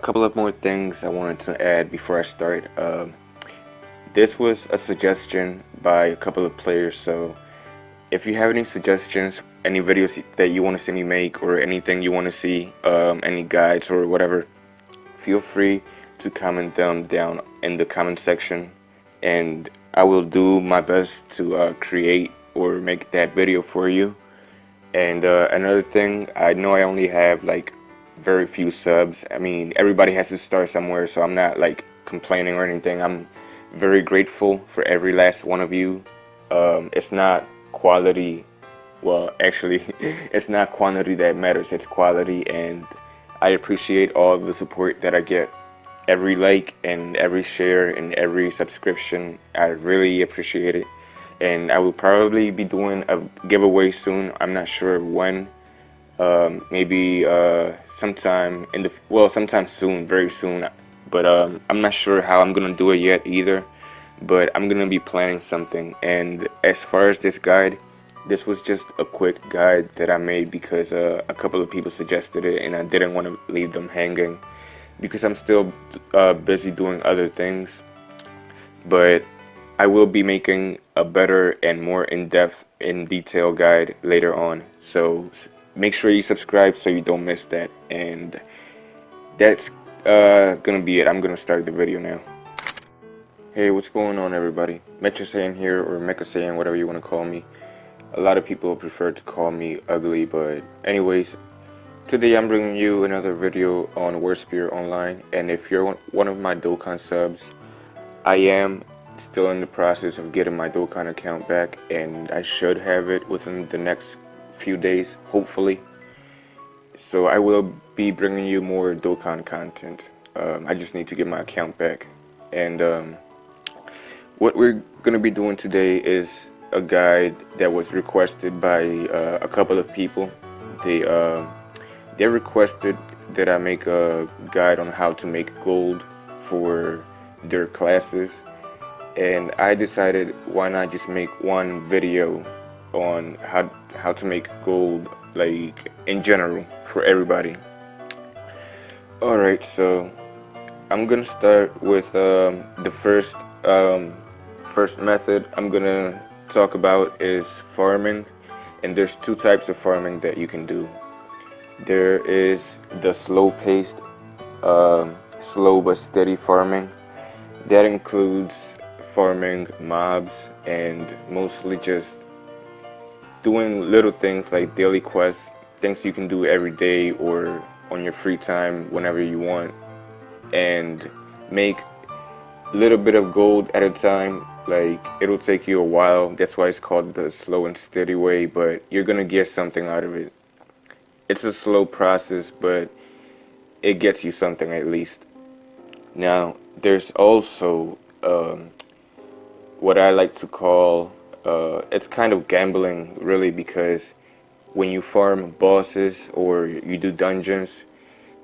couple of more things I wanted to add before I start. This was a suggestion by a couple of players, so if you have any suggestions, any videos that you want to see me make, or anything you want to see, any guides or whatever, feel free to comment them down in the comment section, and I will do my best to create or make that video for you. And another thing, I know I only have like very few subs. I mean, everybody has to start somewhere, so I'm not like complaining or anything. I'm very grateful for every last one of you. It's not quality, well, actually, it's not quantity that matters, it's quality, and I appreciate all the support that I get. Every like and every share and every subscription, I really appreciate it. And I will probably be doing a giveaway soon. I'm not sure when. Maybe sometime sometime soon, very soon. But I'm not sure how I'm gonna do it yet either. But I'm gonna be planning something. And as far as this guide, this was just a quick guide that I made because a couple of people suggested it, and I didn't want to leave them hanging because I'm still busy doing other things. But I will be making a better and more in-depth, in-detail guide later on. So make sure you subscribe so you don't miss that. And that's gonna be it. I'm gonna start the video now. Hey, what's going on, everybody? Mecha Saiyan here, or Mecha Saiyan, whatever you want to call me. A lot of people prefer to call me ugly, but anyways, today I'm bringing you another video on Warspear Online. And if you're one of my Dokkan subs, I am still in the process of getting my Dokkan account back, and I should have it within the next few days, hopefully. So I will be bringing you more Dokkan content. I just need to get my account back. And what we're going to be doing today is a guide that was requested by a couple of people. They requested that I make a guide on how to make gold for their classes, and I decided why not just make one video on how to make gold, like in general, for everybody. Alright, so I'm gonna start with the first method I'm gonna talk about is farming. And there's two types of farming that you can do. There is the slow-paced, slow but steady farming. That includes farming mobs and mostly just doing little things like daily quests, things you can do every day or on your free time whenever you want, and make a little bit of gold at a time. Like, it'll take you a while, that's why it's called the slow and steady way, but you're gonna get something out of it. It's a slow process, but it gets you something at least. Now, there's also what I like to call, it's kind of gambling, really, because when you farm bosses or you do dungeons,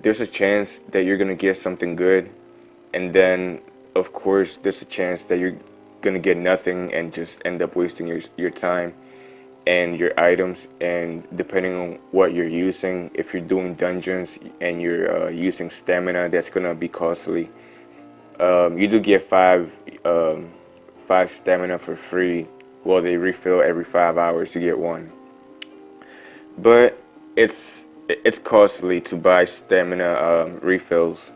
there's a chance that you're gonna get something good, and then of course there's a chance that you're gonna get nothing and just end up wasting your time and your items. And depending on what you're using, if you're doing dungeons and you're using stamina, that's gonna be costly. You do get five stamina for free. Well, they refill every 5 hours. You get one, but it's costly to buy stamina refills,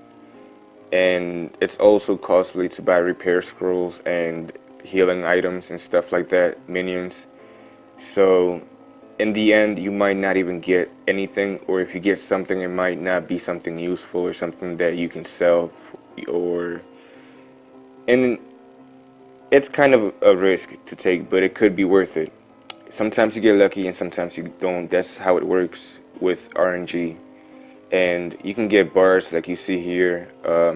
and it's also costly to buy repair scrolls and healing items and stuff like that, minions. So in the end, you might not even get anything, or if you get something, it might not be something useful or something that you can sell, and it's kind of a risk to take, but it could be worth it. Sometimes you get lucky and sometimes you don't. That's how it works with RNG. And you can get bars like you see here.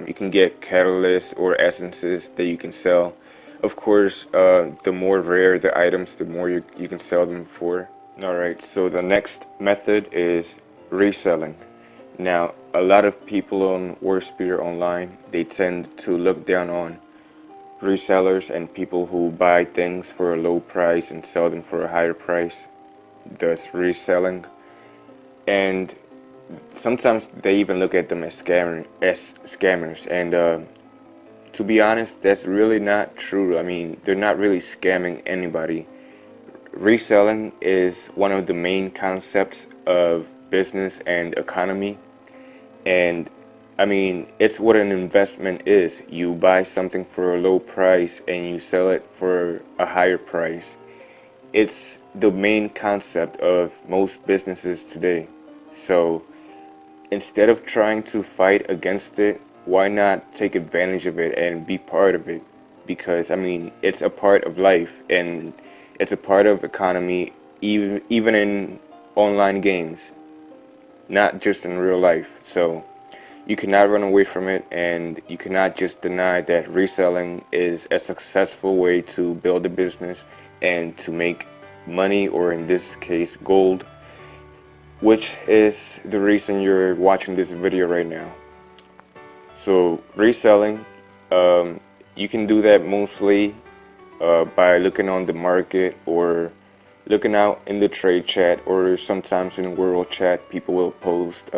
You can get catalysts or essences that you can sell. Of course, the more rare the items, the more you can sell them for. Alright, so the next method is reselling. Now, a lot of people on Warspear Online, they tend to look down on resellers and people who buy things for a low price and sell them for a higher price, thus reselling. And sometimes they even look at them as scammers, and to be honest, that's really not true. I mean, they're not really scamming anybody. Reselling is one of the main concepts of business and economy, and I mean, it's what an investment is. You buy something for a low price and you sell it for a higher price. It's the main concept of most businesses today. So instead of trying to fight against it, why not take advantage of it and be part of it? Because I mean, it's a part of life and it's a part of economy, even in online games, not just in real life. So you cannot run away from it, and you cannot just deny that reselling is a successful way to build a business and to make money, or in this case, gold, which is the reason you're watching this video right now. So reselling, you can do that mostly by looking on the market or looking out in the trade chat, or sometimes in world chat people will post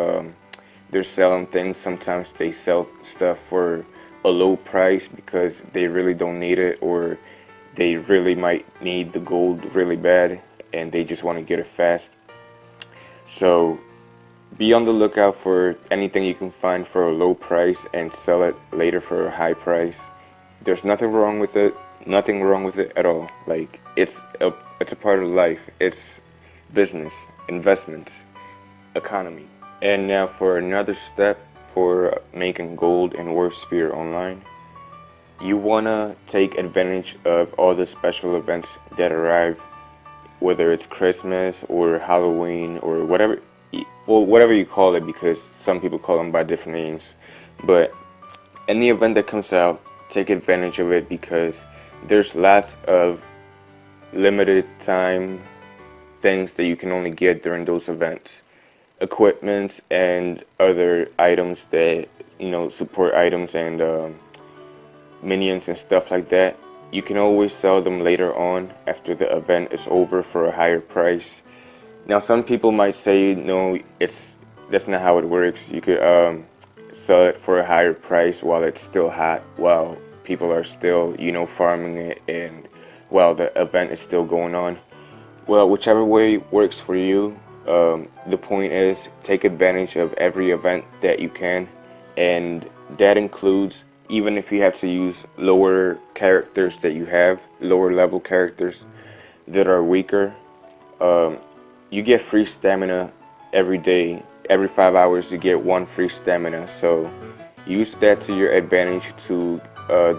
they're selling things. Sometimes they sell stuff for a low price because they really don't need it, or they really might need the gold really bad and they just want to get it fast. So be on the lookout for anything you can find for a low price and sell it later for a high price. There's nothing wrong with it. Nothing wrong with it at all. Like, it's a part of life. It's business, investments, economy. And now for another step for making gold in Warspear Online. You wanna take advantage of all the special events that arrive, whether it's Christmas or Halloween or whatever, well, whatever you call it, because some people call them by different names. But any event that comes out, take advantage of it, because there's lots of limited time things that you can only get during those events. Equipment and other items that, support items and minions and stuff like that. You can always sell them later on after the event is over for a higher price. Now, some people might say, no, that's not how it works. You could sell it for a higher price while it's still hot, while people are still, farming it, and while the event is still going on. Well, whichever way works for you. The point is, take advantage of every event that you can, and that includes, even if you have to use lower characters that you have, lower level characters that are weaker, you get free stamina every day. Every 5 hours you get 1 free stamina, so use that to your advantage to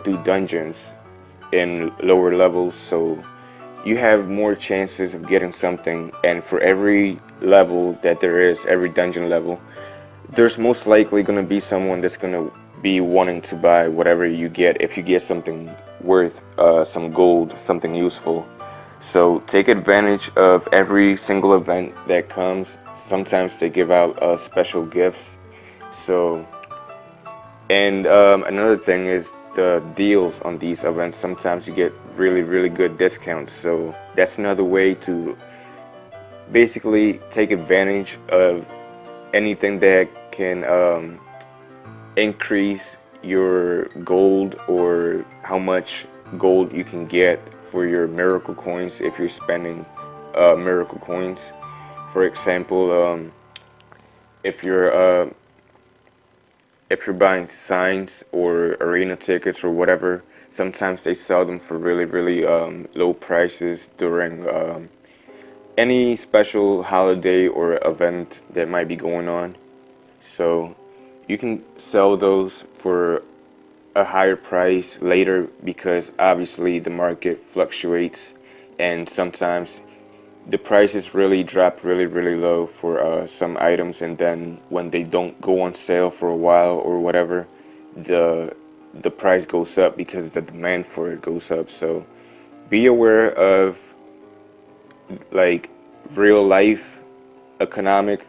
do dungeons in lower levels, so you have more chances of getting something. And for every level that there is, every dungeon level, there's most likely going to be someone that's going to be wanting to buy whatever you get, if you get something worth some gold, something useful. So take advantage of every single event that comes. Sometimes they give out special gifts. So, and another thing is the deals on these events. Sometimes you get really good discounts, so that's another way to basically take advantage of anything that can increase your gold, or how much gold you can get for your miracle coins if you're spending miracle coins. For example, if you're buying signs or arena tickets or whatever, sometimes they sell them for really low prices during any special holiday or event that might be going on. So you can sell those for a higher price later, because obviously the market fluctuates, and sometimes the prices really drop really low for some items, and then when they don't go on sale for a while or whatever, the price goes up because the demand for it goes up. So be aware of, like, real life economic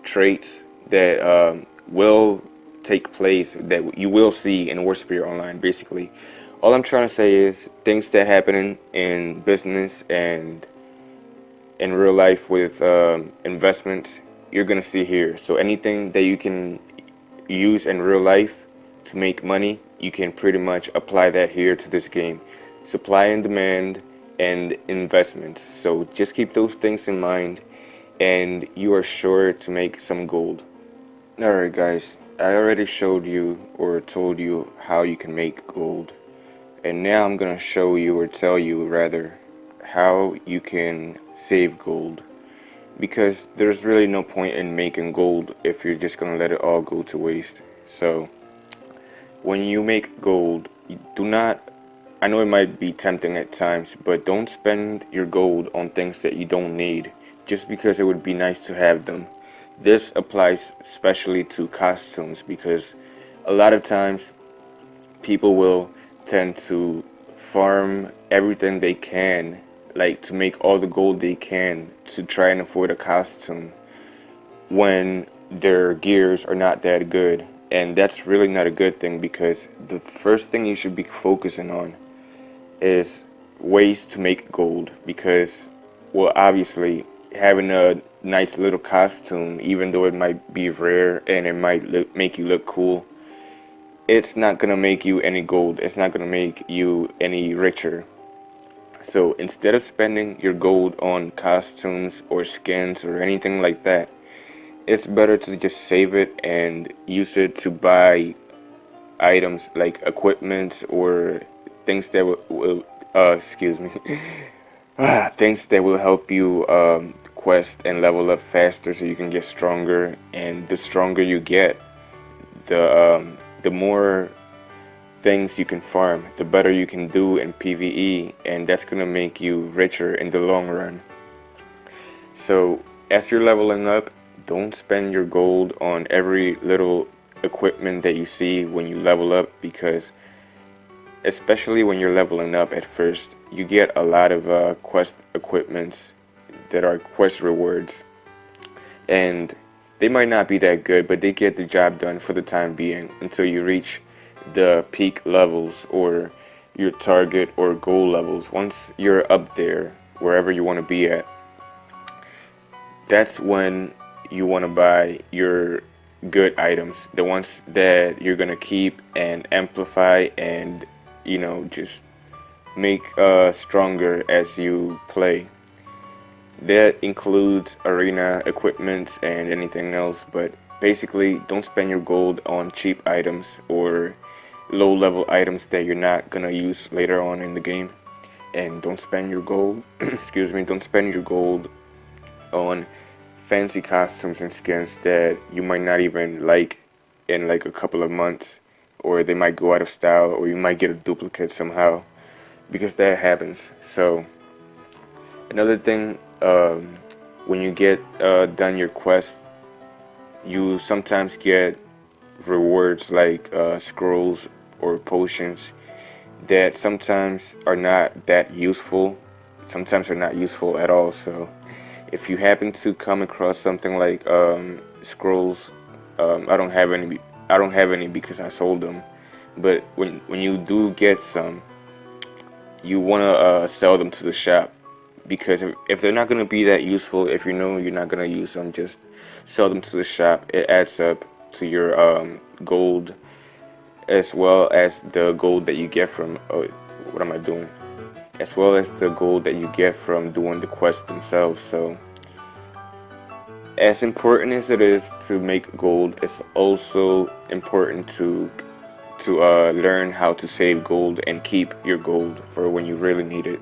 traits that will take place, that you will see in Warspear Online. Basically, all I'm trying to say is things that happen in business and in real life with investments you're gonna see here. So anything that you can use in real life to make money, you can pretty much apply that here to this game. Supply and demand and investments. So just keep those things in mind and you are sure to make some gold. Alright guys, I already showed you or told you how you can make gold. And now I'm gonna show you, or tell you rather, how you can save gold. Because there's really no point in making gold if you're just gonna let it all go to waste. So when you make gold, you do not, I know it might be tempting at times, but don't spend your gold on things that you don't need just because it would be nice to have them. This applies especially to costumes because a lot of times people will tend to farm everything they can, like to make all the gold they can to try and afford a costume when their gears are not that good. And that's really not a good thing, because the first thing you should be focusing on is ways to make gold. Because, well, obviously having a nice little costume, even though it might be rare and it might make you look cool, it's not gonna make you any gold. It's not gonna make you any richer. So instead of spending your gold on costumes or skins or anything like that, it's better to just save it and use it to buy items like equipment or things that will excuse me, things that will help you quest and level up faster so you can get stronger. And the stronger you get, the more things you can farm, the better you can do in PvE, and that's gonna make you richer in the long run. So as you're leveling up, don't spend your gold on every little equipment that you see when you level up, because especially when you're leveling up at first, you get a lot of quest equipments that are quest rewards, and they might not be that good, but they get the job done for the time being until you reach the peak levels or your target or goal levels. Once you're up there, wherever you want to be at, that's when you want to buy your good items, the ones that you're gonna keep and amplify and, you know, just make stronger as you play. That includes arena equipment and anything else, but basically don't spend your gold on cheap items or low level items that you're not gonna use later on in the game. And don't spend your gold excuse me, don't spend your gold on fancy costumes and skins that you might not even like in like a couple of months, or they might go out of style, or you might get a duplicate somehow, because that happens. So another thing, when you get done your quest, you sometimes get rewards like scrolls or potions that sometimes are not that useful, sometimes are not useful at all. So if you happen to come across something like scrolls, I don't have any. I don't have any because I sold them. But when you do get some, you wanna sell them to the shop, because if they're not gonna be that useful, if you know you're not gonna use them, just sell them to the shop. It adds up to your gold, as well as the gold that you get from. Oh, what am I doing? As well as the gold that you get from doing the quests themselves. So as important as it is to make gold, it's also important to learn how to save gold and keep your gold for when you really need it.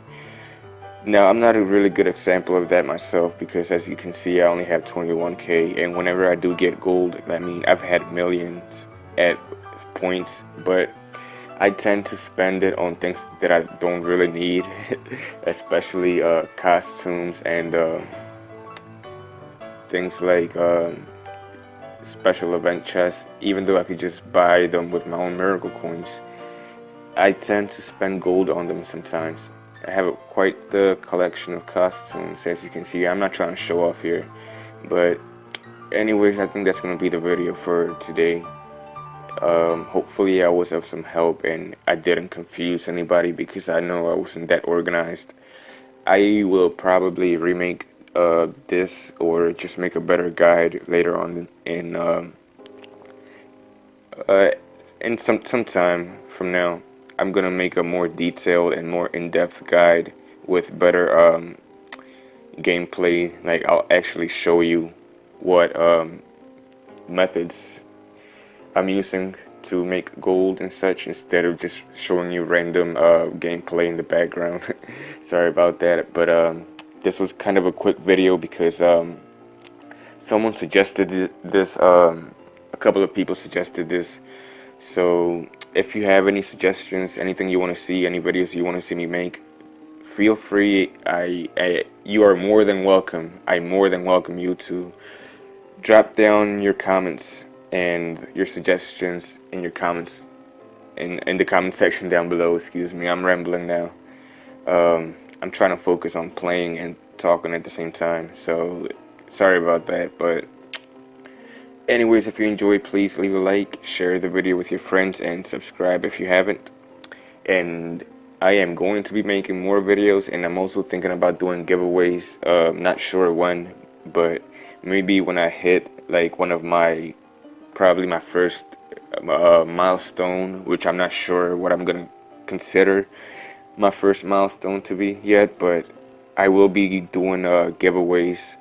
Now, I'm not a really good example of that myself, because as you can see, I only have 21k, and whenever I do get gold, I mean, I've had millions at points, but I tend to spend it on things that I don't really need, especially costumes and things like special event chests. Even though I could just buy them with my own miracle coins, I tend to spend gold on them sometimes. I have quite the collection of costumes, as you can see. I'm not trying to show off here, but anyways, I think that's going to be the video for today. Hopefully I was of some help and I didn't confuse anybody, because I know I wasn't that organized. I will probably remake this or just make a better guide later on uh, in some time from now. I'm gonna make a more detailed and more in-depth guide with better gameplay. Like I'll actually show you what methods I'm using to make gold and such instead of just showing you random gameplay in the background. Sorry about that, but this was kind of a quick video because someone suggested this. A couple of people suggested this. So if you have any suggestions, anything you want to see, any videos you want to see me make, feel free. You are more than welcome. I more than welcome you to drop down your comments and your suggestions in your comments in the comment section down below. Excuse me, I'm rambling now. I'm trying to focus on playing and talking at the same time, so sorry about that. But anyways, if you enjoyed, please leave a like, share the video with your friends, and subscribe if you haven't. And I am going to be making more videos, and I'm also thinking about doing giveaways. Not sure when, but maybe when I hit like one of my, probably my first milestone, which I'm not sure what I'm gonna consider my first milestone to be yet, but I will be doing giveaways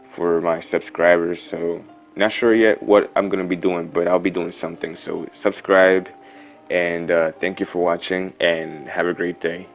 for my subscribers. So not sure yet what I'm gonna be doing, but I'll be doing something. So subscribe, and thank you for watching, and have a great day.